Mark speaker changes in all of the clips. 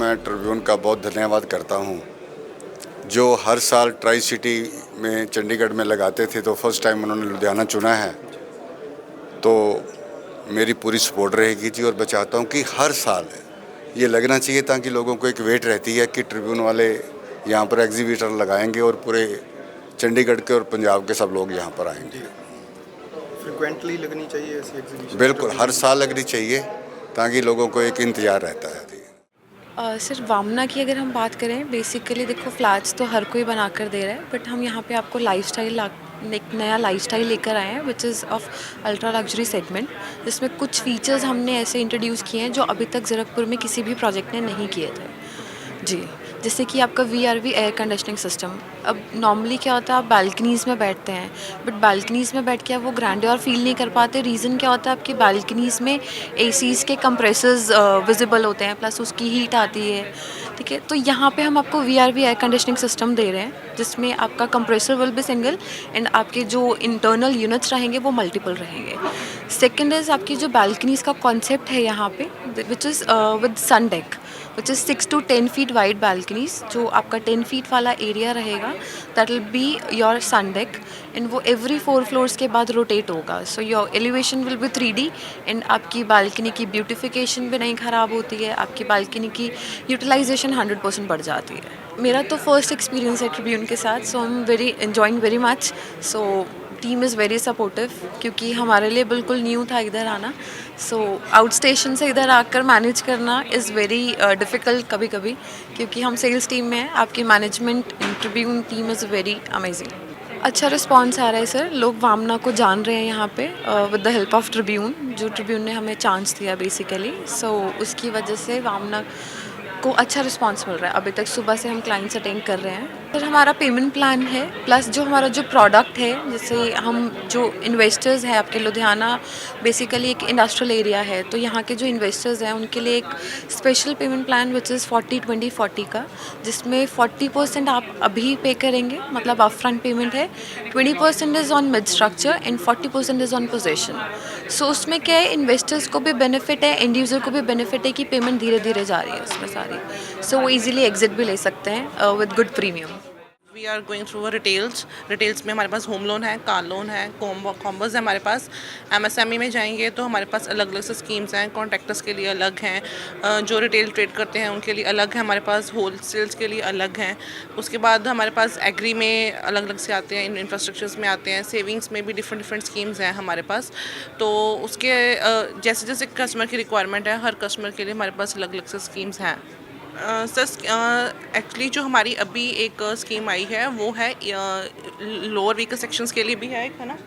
Speaker 1: मैं ट्रिब्यून का बहुत धन्यवाद करता हूँ, जो हर साल ट्राई सिटी में चंडीगढ़ में लगाते थे, तो फर्स्ट टाइम उन्होंने लुधियाना चुना है। तो मेरी पूरी सपोर्ट रहेगी जी, और मैं चाहता हूँ कि हर साल ये लगना चाहिए, ताकि लोगों को एक वेट रहती है कि ट्रिब्यून वाले यहाँ पर एग्जीबिशन लगाएंगे और पूरे चंडीगढ़ के और पंजाब के सब लोग यहाँ पर आएंगे।
Speaker 2: फ्रिक्वेंटली लगनी चाहिए ऐसी एग्जीबिशन?
Speaker 1: बिल्कुल, हर साल लगनी चाहिए, ताकि लोगों को एक इंतज़ार रहता है।
Speaker 3: सर वामना की अगर हम बात करें, बेसिकली देखो फ्लैट्स तो हर कोई बना कर दे रहा है, बट हम यहाँ पे आपको लाइफस्टाइल एक नया लाइफस्टाइल लेकर आए हैं which is of ultra luxury segment, जिसमें कुछ फीचर्स हमने ऐसे इंट्रोड्यूस किए हैं जो अभी तक ज़ीरकपुर में किसी भी प्रोजेक्ट ने नहीं किए थे जी। जैसे कि आपका VRV एयर कंडीशनिंग सिस्टम। अब नॉर्मली क्या होता है, आप बालकनीज़ में बैठते हैं, बट बालकनीज़ में बैठ के आप वो ग्रैंडियर फील नहीं कर पाते। रीज़न क्या होता है, आपकी बालकनीज़ में ACs के कंप्रेसर्स विजिबल होते हैं, प्लस उसकी हीट आती है, ठीक है। तो यहाँ पे हम आपको VRV एयर कंडीशनिंग सिस्टम दे रहे हैं, जिसमें आपका compressor will be single and आपके जो इंटरनल यूनिट्स रहेंगे वो मल्टीपल रहेंगे। सेकेंड इज़ आपकी जो बालकनीज़ का कॉन्सेप्ट है यहाँ पे, which is with sun deck, which is 6 to 10 feet wide balconies. जो आपका 10 feet वाला एरिया रहेगा, that will be your sun deck, and वो एवरी 4 floors के बाद रोटेट होगा। So your elevation will be 3D, and आपकी बालकनी की ब्यूटिफिकेशन भी नहीं ख़राब होती है, आपकी बालकनी की यूटिलाइजेशन 100% बढ़ जाती है। मेरा तो फर्स्ट एक्सपीरियंस है ट्रिब्यून के साथ, so I am very enjoying very much. So team is very supportive, क्योंकि हमारे लिए बिल्कुल न्यू था इधर आना। सो आउट स्टेशन से इधर आकर मैनेज करना इज़ वेरी डिफ़िकल्ट कभी कभी, क्योंकि हम सेल्स टीम में हैं। आपकी management Tribune team is very amazing. अच्छा रिस्पॉन्स आ रहा है सर, लोग वामना को जान रहे हैं यहाँ पे with the help of Tribune, जो ट्रिब्यून ने हमें चांस दिया बेसिकली। सो उसकी वजह से वामना को अच्छा रिस्पांस मिल रहा है। अभी तक सुबह से हम क्लाइंट्स अटेंड कर रहे हैं। सर हमारा पेमेंट प्लान है, प्लस जो हमारा जो प्रोडक्ट है, जैसे हम जो इन्वेस्टर्स हैं आपके, लुधियाना बेसिकली एक इंडस्ट्रियल एरिया है, तो यहाँ के जो इन्वेस्टर्स हैं उनके लिए एक special payment plan which is 40-20-40 का, जिसमें 40% आप अभी पे करेंगे, मतलब अप फ्रंट पेमेंट है, 20% is on mid structure and 40% is on possession. So उसमें क्या है, इन्वेस्टर्स को भी बेनिफिट है, एंड यूज़र को भी बेनिफिट है कि पेमेंट धीरे धीरे जा रही है उसमें सारी, सो वो ईजिली एग्जिट भी ले सकते हैं with good premium.
Speaker 4: We are going through retails में हमारे पास होम लोन है, कार लोन है, कॉम्बोज है हमारे पास। MSME में जाएंगे तो हमारे पास अलग अलग से स्कीम्स हैं, कॉन्ट्रैक्टर्स के लिए अलग हैं, जो रिटेल ट्रेड करते हैं उनके लिए अलग है, हमारे पास होलसेल्स के लिए अलग हैं। उसके बाद हमारे पास एग्री में अलग अलग से आते हैं, इंफ्रास्ट्रक्चर्स में आते हैं, सेविंग्स में भी डिफरेंट स्कीम्स हैं हमारे पास। तो उसके जैसे जैसे कस्टमर की रिक्वायरमेंट है, हर कस्टमर के लिए हमारे पास अलग अलग से स्कीम्स हैं। सर एक्चुअली जो हमारी अभी एक स्कीम आई है वो है लोअर व्हीकल सेक्शंस के लिए भी है, एक है ना,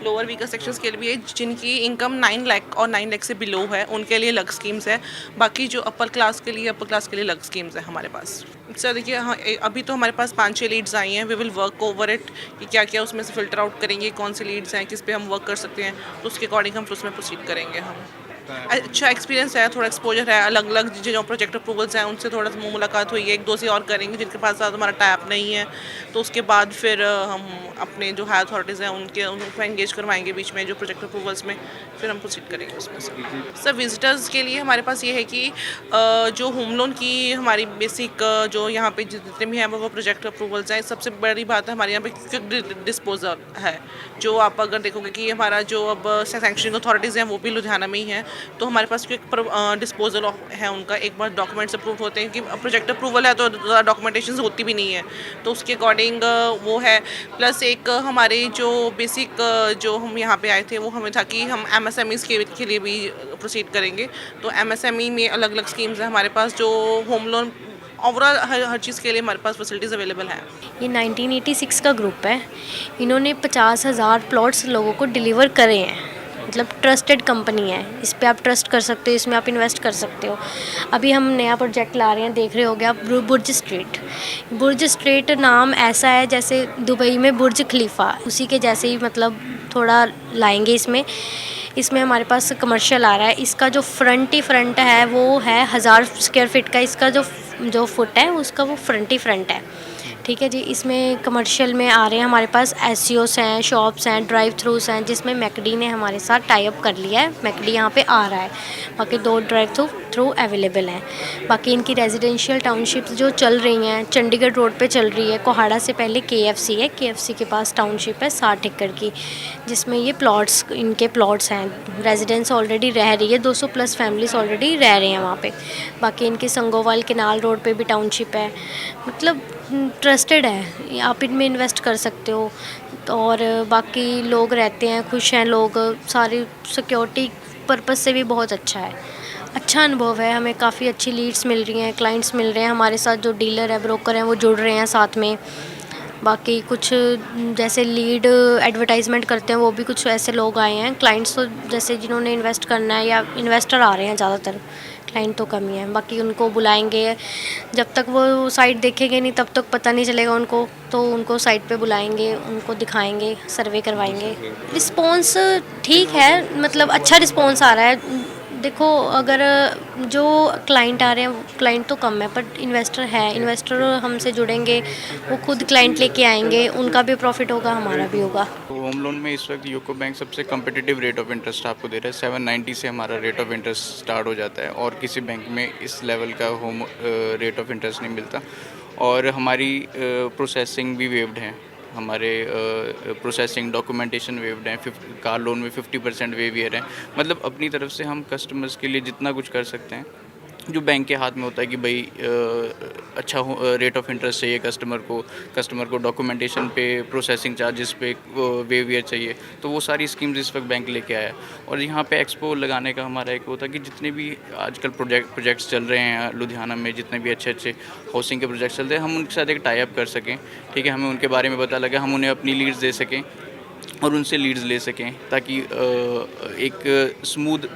Speaker 4: लोअर व्हीकल सेक्शंस के लिए भी है, जिनकी इनकम 9 लाख और 9 लाख से बिलो है, उनके लिए अलग स्कीम्स है। बाकी जो अपर क्लास के लिए अलग स्कीम्स है हमारे पास। सर देखिए, हाँ अभी तो हमारे पास 5-6 लीड्स आई हैं। We will work over it कि क्या क्या उसमें से फ़िल्टर आउट करेंगे, कौन से लीड्स हैं, किस पे हम वर्क कर सकते हैं, तो उसके अकॉर्डिंग हम उसमें प्रोसीड करेंगे। हम अच्छा एक्सपीरियंस है, थोड़ा एक्सपोजर है, अलग अलग जो प्रोजेक्ट अप्रूवल्स हैं उनसे थोड़ा सा मुलाकात हुई है, 1-2 से और करेंगे जिनके पास साथ हमारा टाइप नहीं है, तो उसके बाद फिर हम अपने जो हाई अथॉरिटीज़ हैं उनको एंगेज करवाएंगे बीच में, जो प्रोजेक्ट अप्रूवल्स में फिर हम प्रोसीड करेंगे उसमें से। सर विजिटर्स के लिए हमारे पास ये है कि जो होम लोन की हमारी बेसिक जो यहाँ पे जितने भी हैं वो प्रोजेक्ट अप्रूवल्स हैं। सबसे बड़ी बात है हमारे यहाँ पे क्विक डिस्पोजल है, जो आप अगर देखोगे कि हमारा जो अब सैंक्शनिंग अथॉरिटीज़ हैं वो भी लुधियाना में ही हैं, तो हमारे पास क्विक डिस्पोजल है उनका। एक बार डॉक्यूमेंट्स अप्रूव होते हैं, कि प्रोजेक्ट अप्रूवल है तो डॉक्यूमेंटेशन होती भी नहीं है, तो उसके अकॉर्डिंग वो है। प्लस एक हमारे जो बेसिक जो हम यहाँ पे आए थे वो हमें था कि हम MSMEs के लिए भी प्रोसीड करेंगे, तो MSME में अलग अलग स्कीम्स हैं हमारे पास, जो होम लोन ओवरऑल हर चीज़ के लिए हमारे पास फैसिलिटीज़ अवेलेबल हैं।
Speaker 5: ये 1986 का ग्रुप है, इन्होंने 50,000 प्लॉट्स लोगों को डिलीवर करे हैं, मतलब ट्रस्टेड कंपनी है, इस पे आप ट्रस्ट कर सकते हो, इसमें आप इन्वेस्ट कर सकते हो। अभी हम नया प्रोजेक्ट ला रहे हैं, देख रहे होगे आप, बुर्ज स्ट्रीट। बुर्ज स्ट्रीट नाम ऐसा है जैसे दुबई में बुर्ज खलीफा, उसी के जैसे ही मतलब थोड़ा लाएंगे इसमें हमारे पास कमर्शियल आ रहा है। इसका जो फ्रंट है वो है 1000 स्क्वायर फीट का, इसका जो फुट है उसका वो फ्रंट है। ठीक है जी। इसमें कमर्शियल में आ रहे हैं हमारे पास एससीओस हैं, शॉप्स हैं, ड्राइव थ्रूस हैं, जिसमें मैकडी ने हमारे साथ टाई अप कर लिया है। मैकडी यहाँ पे आ रहा है, बाकी 2 ड्राइव थ्रू अवेलेबल हैं। बाकी इनकी रेजिडेंशियल टाउनशिप्स जो चल रही हैं, चंडीगढ़ रोड पे चल रही है। कोहाड़ा से पहले केएफसी है, केएफसी के पास टाउनशिप है 60 एकड़ की, जिसमें ये प्लॉट्स, इनके प्लॉट्स हैं। रेजिडेंस ऑलरेडी रह रही है, 200 प्लस फैमिलीज ऑलरेडी रह रहे हैं वहाँ पे। बाकी इनकी संगोवाल केनाल रोड पे भी टाउनशिप है। मतलब ट्रस्टेड है, आप इनमें इन्वेस्ट कर सकते हो। और बाकी लोग रहते हैं, खुश हैं लोग, सारी सिक्योरिटी पर्पस से भी बहुत अच्छा है। अच्छा अनुभव है, हमें काफ़ी अच्छी लीड्स मिल रही हैं, क्लाइंट्स मिल रहे हैं हमारे साथ, जो डीलर है, ब्रोकर हैं, वो जुड़ रहे हैं साथ में। बाकी कुछ जैसे लीड एडवर्टाइजमेंट करते हैं, वो भी कुछ ऐसे लोग आए हैं क्लाइंट्स, तो जैसे जिन्होंने इन्वेस्ट करना है, या इन्वेस्टर आ रहे हैं ज़्यादातर, क्लाइंट तो कम ही है। बाकी उनको बुलाएंगे, जब तक वो साइट देखेंगे नहीं तब तक पता नहीं चलेगा उनको, तो उनको साइट पे बुलाएंगे, उनको दिखाएंगे, सर्वे करवाएंगे। रिस्पॉन्स ठीक है, मतलब अच्छा रिस्पॉन्स आ रहा है। देखो, अगर जो क्लाइंट आ रहे हैं, क्लाइंट तो कम है, पर इन्वेस्टर है, इन्वेस्टर हमसे जुड़ेंगे, वो खुद क्लाइंट लेके आएंगे, उनका भी प्रॉफिट होगा, हमारा भी होगा।
Speaker 6: तो होम लोन में इस वक्त यूको बैंक सबसे कम्पिटिटिव रेट ऑफ इंटरेस्ट आपको दे रहा है। 790 से हमारा रेट ऑफ इंटरेस्ट स्टार्ट हो जाता है, और किसी बैंक में इस लेवल का होम रेट ऑफ इंटरेस्ट नहीं मिलता। और हमारी प्रोसेसिंग भी वेव्ड है, हमारे प्रोसेसिंग डॉक्यूमेंटेशन वेव्ड हैं। कार लोन में 50% वेवियर है। मतलब अपनी तरफ से हम कस्टमर्स के लिए जितना कुछ कर सकते हैं, जो बैंक के हाथ में होता है कि भाई अच्छा रेट ऑफ इंटरेस्ट चाहिए कस्टमर को डॉक्यूमेंटेशन पे, प्रोसेसिंग चार्जेस पे वेवियर चाहिए, तो वो सारी स्कीम्स इस वक्त बैंक लेके आया है। और यहाँ पे एक्सपो लगाने का हमारा एक होता है कि जितने भी आजकल प्रोजेक्ट्स चल रहे हैं लुधियाना में, जितने भी अच्छे अच्छे हाउसिंग के प्रोजेक्ट्स चलते हैं, हम उनके साथ एक टाई अप कर सकें। ठीक है, हमें उनके बारे में पता लगे, हम उन्हें अपनी लीड्स दे सकें और उनसे लीड्स ले सकें, ताकि एक स्मूथ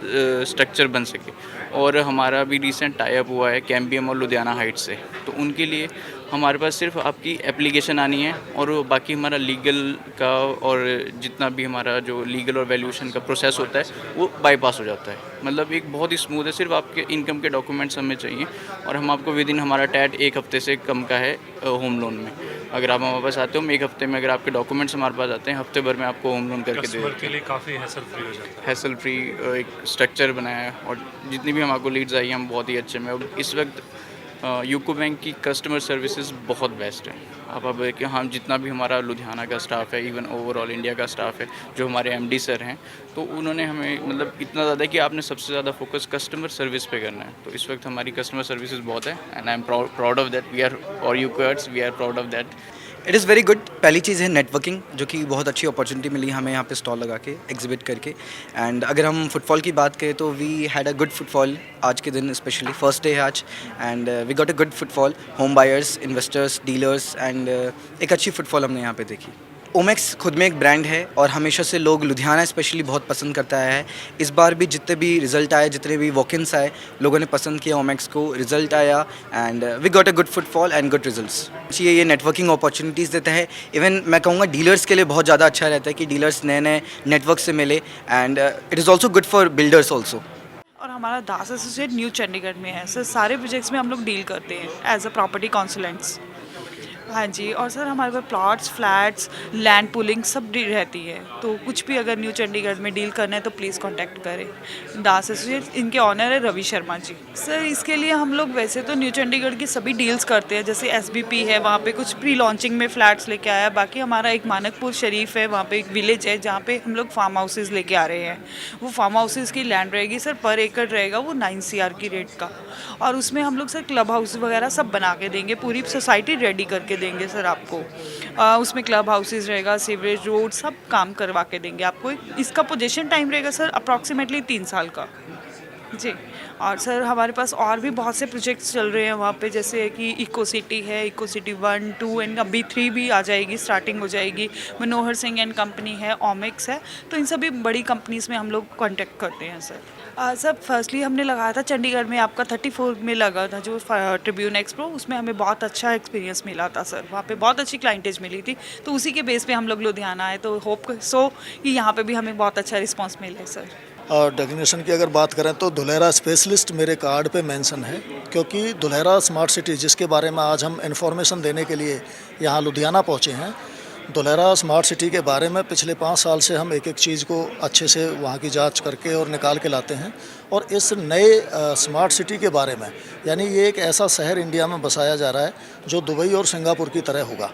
Speaker 6: स्ट्रक्चर बन सके। और हमारा भी रिसेंट टाई अप हुआ है कैम्बियम और लुधियाना हाइट्स से, तो उनके लिए हमारे पास सिर्फ आपकी एप्लीकेशन आनी है, और बाकी हमारा लीगल का और जितना भी हमारा जो लीगल और वैल्यूएशन का प्रोसेस होता है वो बाईपास हो जाता है। मतलब एक बहुत ही स्मूथ है, सिर्फ आपके इनकम के डॉक्यूमेंट्स हमें चाहिए, और हम आपको विद इन, हमारा टैट 1 हफ्ते से कम का है होम लोन में। अगर आप हमारे पास आते हो, हम 1 हफ्ते में, अगर आपके डॉक्यूमेंट्स हमारे पास आते हैं, हफ्ते भर में आपको होम लोन करके दे देते हैं।
Speaker 7: के लिए काफ़ी हैसल फ्री हो जाता है।
Speaker 6: हैसल फ्री एक स्ट्रक्चर बनाया है, और जितनी भी हमको लीड्स आई हैं, हम बहुत ही अच्छे में। अब इस वक्त यूको बैंक की कस्टमर सर्विसेज बहुत बेस्ट है। अब कि हम जितना भी हमारा लुधियाना का स्टाफ है, इवन ओवरऑल इंडिया का स्टाफ है, जो हमारे एमडी सर हैं, तो उन्होंने हमें मतलब इतना ज़्यादा कि आपने सबसे ज़्यादा फोकस कस्टमर सर्विस पे करना है। तो इस वक्त हमारी कस्टमर सर्विसेज बहुत है, and I am proud of that. We are, और यूकोर्ट्स, we are proud of that.
Speaker 2: It is very good. पहली चीज़ है नेटवर्किंग, जो कि बहुत अच्छी अपॉर्चुनिटी मिली हमें यहाँ पे स्टॉल लगा के, एग्जिबिट करके। एंड अगर हम फुटफॉल की बात करें तो we had a good footfall आज के दिन, स्पेशली फर्स्ट डे है आज, and we got a good footfall. Home buyers, investors, dealers, and एक अच्छी फुटफॉल हमने यहाँ पे देखी। ओमेक्स खुद में एक ब्रांड है, और हमेशा से लोग लुधियाना स्पेशली बहुत पसंद करता है। इस बार भी जितने भी रिजल्ट आए, जितने भी वॉक-इन्स आए, लोगों ने पसंद किया ओमेक्स को, रिजल्ट आया, and we got a good footfall and good results. ये नेटवर्किंग अपॉर्चुनिटीज़ देता है। इवन मैं कहूँगा डीलर्स के लिए बहुत ज़्यादा अच्छा रहता है कि डीलर्स नए नए नेटवर्क से मिले, and it is also good for builders also.
Speaker 8: और हमारा दास एसोसिएट न्यू चंडीगढ़ में है सर। सारे प्रोजेक्ट्स में हम लोग डील करते हैं एज अ प्रॉपर्टी कंसल्टेंट्स। हाँ जी, और सर हमारे पास प्लॉट्स, फ्लैट्स, लैंड पुलिंग सब रहती है, तो कुछ भी अगर न्यू चंडीगढ़ में डील करना है तो प्लीज़ कांटेक्ट करें। दास एसोसिएट्स, इनके ऑनर है रवि शर्मा जी। सर इसके लिए हम लोग वैसे तो न्यू चंडीगढ़ की सभी डील्स करते हैं, जैसे एसबीपी है, वहाँ पे कुछ प्री लॉन्चिंग में फ्लैट्स लेके आया। बाकी हमारा एक मानकपुर शरीफ है, वहाँ पे एक विलेज है जहाँ पे हम लोग फार्म हाउसेज़ लेके आ रहे हैं। वो फार्म हाउसेज़ की लैंड रहेगी सर, पर एकड़ रहेगा वो 9 CR की रेट का, और उसमें हम लोग सर क्लब हाउस वगैरह सब बना के देंगे, पूरी सोसाइटी रेडी करके देंगे सर आपको। उसमें क्लब हाउसेस रहेगा, सीवरेज, रोड, सब काम करवा के देंगे आपको। इसका पोजीशन टाइम रहेगा सर अप्रॉक्सीमेटली 3 साल का जी। और सर हमारे पास और भी बहुत से प्रोजेक्ट्स चल रहे हैं वहाँ पे, जैसे कि इको सिटी है, इको सिटी 1, 2 एंड अभी 3 भी आ जाएगी, स्टार्टिंग हो जाएगी। मनोहर सिंह एंड कंपनी है, ओमेक्स है, तो इन सभी बड़ी कंपनीज़ में हम लोग कॉन्टेक्ट करते हैं सर। सर फर्स्टली हमने लगाया था चंडीगढ़ में, आपका 34 में लगा था जो ट्रिब्यून एक्सपो, उसमें हमें बहुत अच्छा एक्सपीरियंस मिला था सर। वहाँ पे बहुत अच्छी क्लाइंटेज मिली थी, तो उसी के बेस पे हम लोग लुधियाना आए, तो होप सो कि यहाँ पे भी हमें बहुत अच्छा रिस्पांस मिले सर।
Speaker 9: और डेफिनेशन की अगर बात करें तो धुलेरा स्पेशलिस्ट मेरे कार्ड पे मेंशन है, क्योंकि धुलेरा स्मार्ट सिटी जिसके बारे में आज हम इन्फॉर्मेशन देने के लिए यहाँ लुधियाना पहुँचे हैं, धुलेरा स्मार्ट सिटी के बारे में पिछले 5 साल से हम एक एक चीज़ को अच्छे से वहाँ की जांच करके और निकाल के लाते हैं। और इस नए स्मार्ट सिटी के बारे में, यानी ये एक ऐसा शहर इंडिया में बसाया जा रहा है जो दुबई और सिंगापुर की तरह होगा,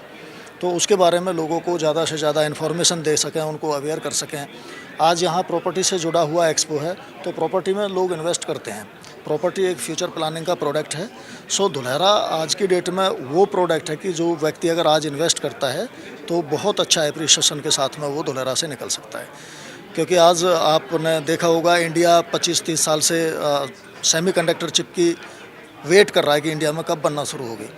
Speaker 9: तो उसके बारे में लोगों को ज़्यादा से ज़्यादा इन्फॉर्मेशन दे सकें, उनको अवेयर कर सकें। आज यहाँ प्रॉपर्टी से जुड़ा हुआ एक्सपो है, तो प्रॉपर्टी में लोग इन्वेस्ट करते हैं। प्रॉपर्टी एक फ्यूचर प्लानिंग का प्रोडक्ट है। सो धुलेरा आज की डेट में वो प्रोडक्ट है कि जो व्यक्ति अगर आज इन्वेस्ट करता है तो बहुत अच्छा एप्रिसिएशन के साथ में वो धुलेरा से निकल सकता है। क्योंकि आज आपने देखा होगा इंडिया 25-30 साल से सेमीकंडक्टर चिप की वेट कर रहा है कि इंडिया में कब बनना शुरू होगी।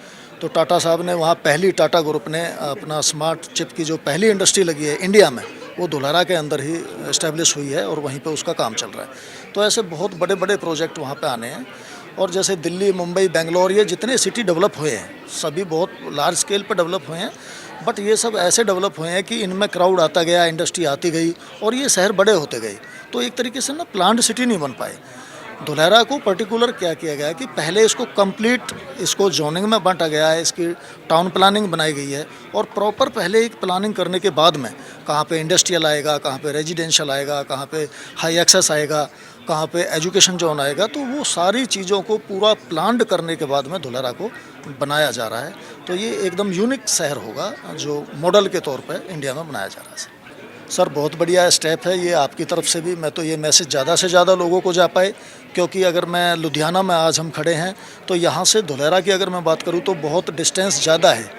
Speaker 9: तो टाटा साहब ने वहाँ पहली टाटा ग्रुप ने अपना स्मार्ट चिप की जो पहली इंडस्ट्री लगी है इंडिया में, वो धुलेरा के अंदर ही इस्टेब्लिश हुई है और वहीं पे उसका काम चल रहा है। तो ऐसे बहुत बड़े बड़े प्रोजेक्ट वहाँ पे आने हैं। और जैसे दिल्ली, मुंबई, बेंगलोर, ये जितने सिटी डेवलप हुए हैं सभी बहुत लार्ज स्केल पर डेवलप हुए हैं, बट ये सब ऐसे डेवलप हुए हैं कि इनमें क्राउड आता गया, इंडस्ट्री आती गई और ये शहर बड़े होते गए। तो एक तरीके से ना प्लान्ड सिटी नहीं बन पाए। धुलेरा को पर्टिकुलर क्या किया गया है कि पहले इसको कंप्लीट इसको जोनिंग में बांटा गया है, इसकी टाउन प्लानिंग बनाई गई है और प्रॉपर पहले एक प्लानिंग करने के बाद में कहाँ पे इंडस्ट्रियल आएगा, कहाँ पे रेजिडेंशियल आएगा, कहाँ पे हाई एक्सेस आएगा, कहाँ पे एजुकेशन जोन आएगा, तो वो सारी चीज़ों को पूरा प्लान्ड करने के बाद में धुलेरा को बनाया जा रहा है। तो ये एकदम यूनिक शहर होगा जो मॉडल के तौर पर इंडिया में बनाया जा रहा है। सर बहुत बढ़िया स्टेप है ये आपकी तरफ से भी। मैं तो ये मैसेज ज़्यादा से ज़्यादा लोगों को जा पाए, क्योंकि अगर मैं लुधियाना में आज हम खड़े हैं तो यहाँ से धुलेरा की अगर मैं बात करूँ तो बहुत डिस्टेंस ज़्यादा है।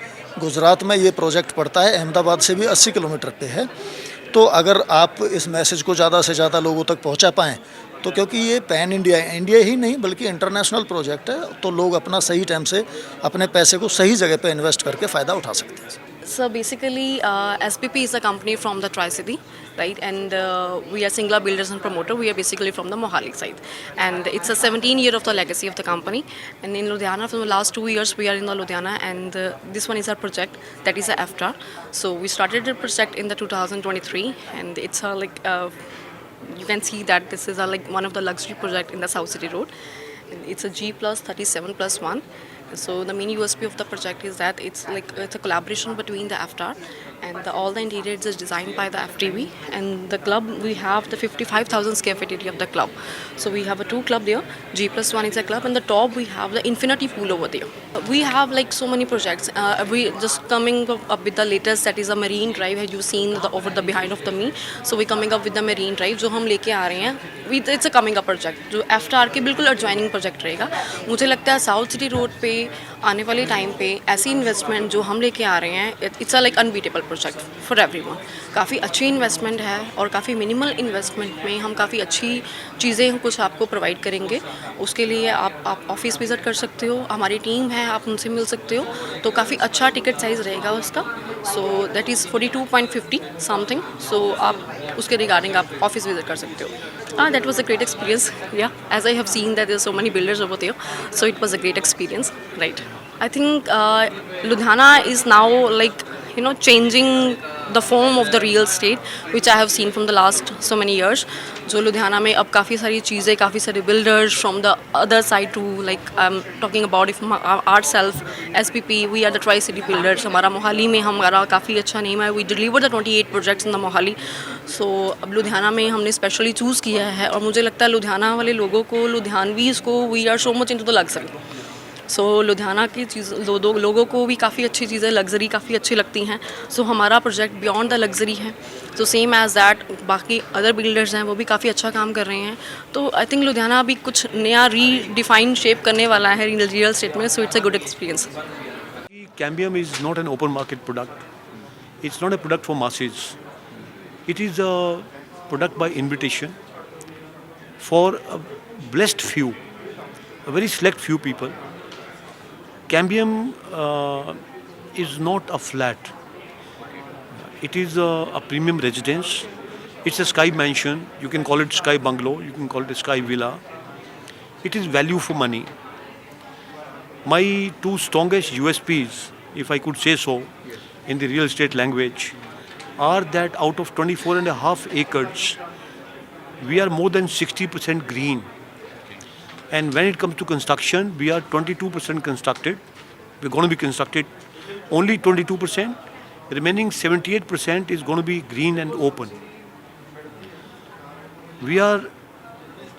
Speaker 9: गुजरात में ये प्रोजेक्ट पड़ता है, अहमदाबाद से भी 80 किलोमीटर पे है। तो अगर आप इस मैसेज को ज़्यादा से ज़्यादा लोगों तक पहुँचा पाएँ तो, क्योंकि ये पैन इंडिया ही नहीं बल्कि इंटरनेशनल प्रोजेक्ट है, तो लोग अपना सही टाइम से अपने पैसे को सही जगह पे इन्वेस्ट करके फ़ायदा उठा सकते हैं।
Speaker 10: So basically, SPP is a company from the Tri-City, right? And we are Singla Builders and Promoter. We are basically from the Mohali side, and it's a 17-year of the legacy of the company. And in Ludhiana, for the last 2 years, we are in the Ludhiana, and this one is our project that is a FTAR. So we started the project in the 2023, and it's a you can see that this is a one of the luxury project in the South City Road. And it's a G+37+1. So the main USP of the project is that it's a collaboration between the FTAR and all the interiors is designed by the FTV, and the club we have the 55,000 square feet area of the club. So we have a 2 club there. G+1 is a club, and the top we have the infinity pool over there. We have so many projects. We just coming up with the latest, that is a marine drive. Have you seen over the behind of the me? So we coming up with the marine drive जो हम लेके आ रहे हैं. It's a coming up project जो FTAR के बिल्कुल adjoining project रहेगा. मुझे लगता है साउथ सिटी रोड पे आने वाले टाइम पे ऐसी इन्वेस्टमेंट जो हम लेके आ रहे हैं, it's a unbeatable project for everyone. काफ़ी अच्छी इन्वेस्टमेंट है और काफ़ी मिनिमल इन्वेस्टमेंट में हम काफ़ी अच्छी चीज़ें कुछ आपको प्रोवाइड करेंगे. उसके लिए आप ऑफिस विज़िट कर सकते हो, हमारी टीम है, आप उनसे मिल सकते हो. तो काफ़ी अच्छा टिकट साइज़ रहेगा उसका. So that is 42.50 something. So आप उसके रिगार्डिंग आप ऑफिस विज़िट कर सकते हो. That was a great experience. Yeah, as I have seen that there are so many builders over there, so it was a great experience, right? I think Ludhiana is now changing the form of the real estate, which I have seen from the last so many years. जो लुधियाना में अब काफ़ी सारी चीज़ें, काफ़ी सारे builders from the other side to I'm talking about if ourselves SPP, we are the Tri-City builders. हमारा मोहाली में हमारा काफ़ी अच्छा नेम है. We deliver the 28 projects in the Mohali. So अब लुधियाना में हमने स्पेशली चूज़ किया है और मुझे लगता है लुधियाना वाले लोगों को, लुधियानवीज़ को, we are so much into the luxury. सो लुधियाना की चीज़ लोगों को भी काफ़ी अच्छी चीज़ें, लग्जरी काफ़ी अच्छी लगती हैं. सो हमारा प्रोजेक्ट बियॉन्ड द लग्जरी है. तो सेम एज दैट बाकी अदर बिल्डर्स हैं वो भी काफ़ी अच्छा काम कर रहे हैं. तो आई थिंक लुधियाना अभी कुछ नया रीडिफाइन शेप करने वाला है रियल स्टेट में. So it's a good experience.
Speaker 11: Cambium is not an open market product. It's not a product for masses. It is a product by invitation for a blessed few, a very select few people. Cambium is not a flat. It is a premium residence. It's a sky mansion. You can call it sky bungalow. You can call it a sky villa. It is value for money. My 2 strongest USPs, if I could say so, in the real estate language, are that out of 24.5 acres, we are more than 60% green. And when it comes to construction, we are 22% constructed. We're going to be constructed only 22%. Remaining 78% is going to be green and open. We are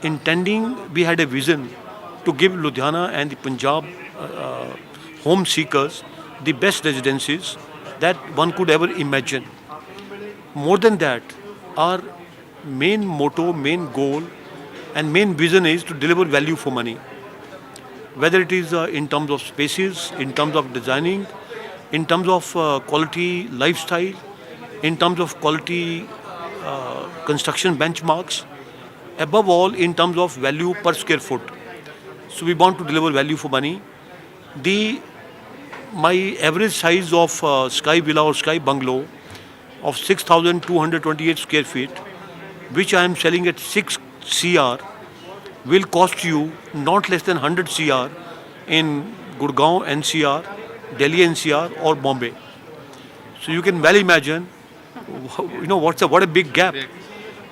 Speaker 11: intending, we had a vision to give Ludhiana and the Punjab home seekers the best residences that one could ever imagine. More than that, our main motto, main goal and main vision is to deliver value for money. Whether it is in terms of spaces, in terms of designing, in terms of quality lifestyle, in terms of quality construction benchmarks, above all in terms of value per square foot. So we want to deliver value for money. My average size of Sky Villa or Sky Bungalow of 6,228 square feet, which I am selling at 6 CR, will cost you not less than 100 CR in Gurgaon NCR, Delhi NCR or Bombay. So you can well imagine, what a big gap.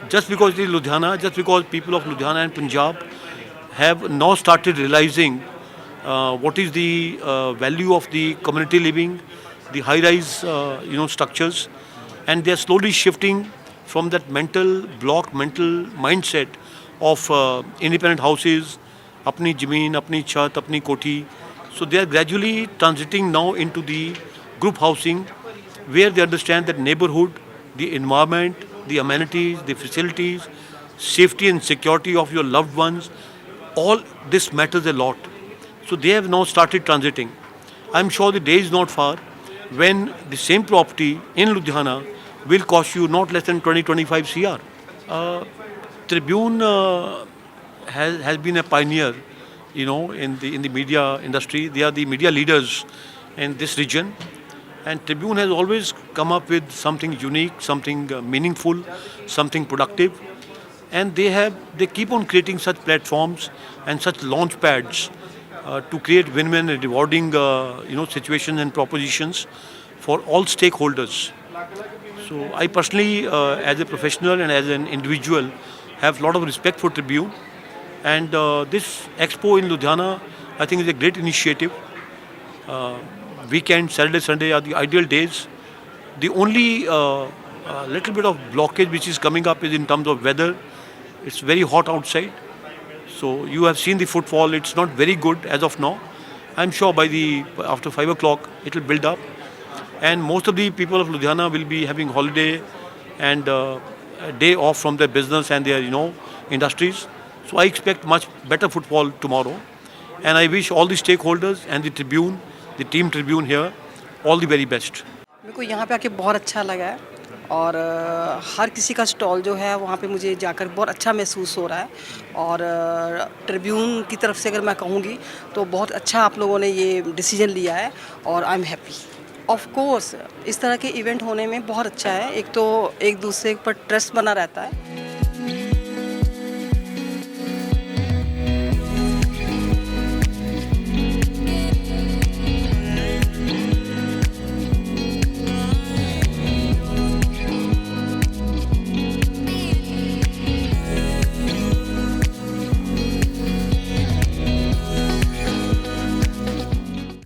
Speaker 11: Just because it is Ludhiana, just because people of Ludhiana and Punjab have now started realizing what is the value of the community living, the high-rise structures, and they are slowly shifting from that mental mindset of independent houses, apni jameen, apni chat, apni koti. So they are gradually transiting now into the group housing, where they understand that neighborhood, the environment, the amenities, the facilities, safety and security of your loved ones, all this matters a lot. So they have now started transiting. I'm sure the day is not far when the same property in Ludhiana will cost you not less than 20-25 CR. Tribune has been a pioneer, in the media industry. They are the media leaders in this region. And Tribune has always come up with something unique, something meaningful, something productive. And they keep on creating such platforms and such launch pads to create win-win and rewarding situations and propositions for all stakeholders. So I personally, as a professional and as an individual, have a lot of respect for Tribune. And this expo in Ludhiana, I think, is a great initiative. Weekend, Saturday, Sunday are the ideal days. The only little bit of blockage which is coming up is in terms of weather. It's very hot outside. So you have seen the footfall. It's not very good as of now. I'm sure after 5 o'clock it will build up. And most of the people of Ludhiana will be having holiday and a day off from their business and their industries. So I expect much better footfall tomorrow. And I wish all the stakeholders and the Tribune, the team Tribune here, all the very best.
Speaker 12: मेरे को यहाँ पे आके बहुत अच्छा लगा है और हर किसी का स्टॉल जो है वहाँ पे मुझे जाकर बहुत अच्छा महसूस हो रहा है और ट्रिब्यून की तरफ से अगर मैं कहूँगी तो बहुत अच्छा आप लोगों ने ये डिसीजन लिया है और I am happy. Of course इस तरह के इवेंट होने में बहुत अच्छा है, एक तो एक दूसरे पर ट्रस्ट बना रहता है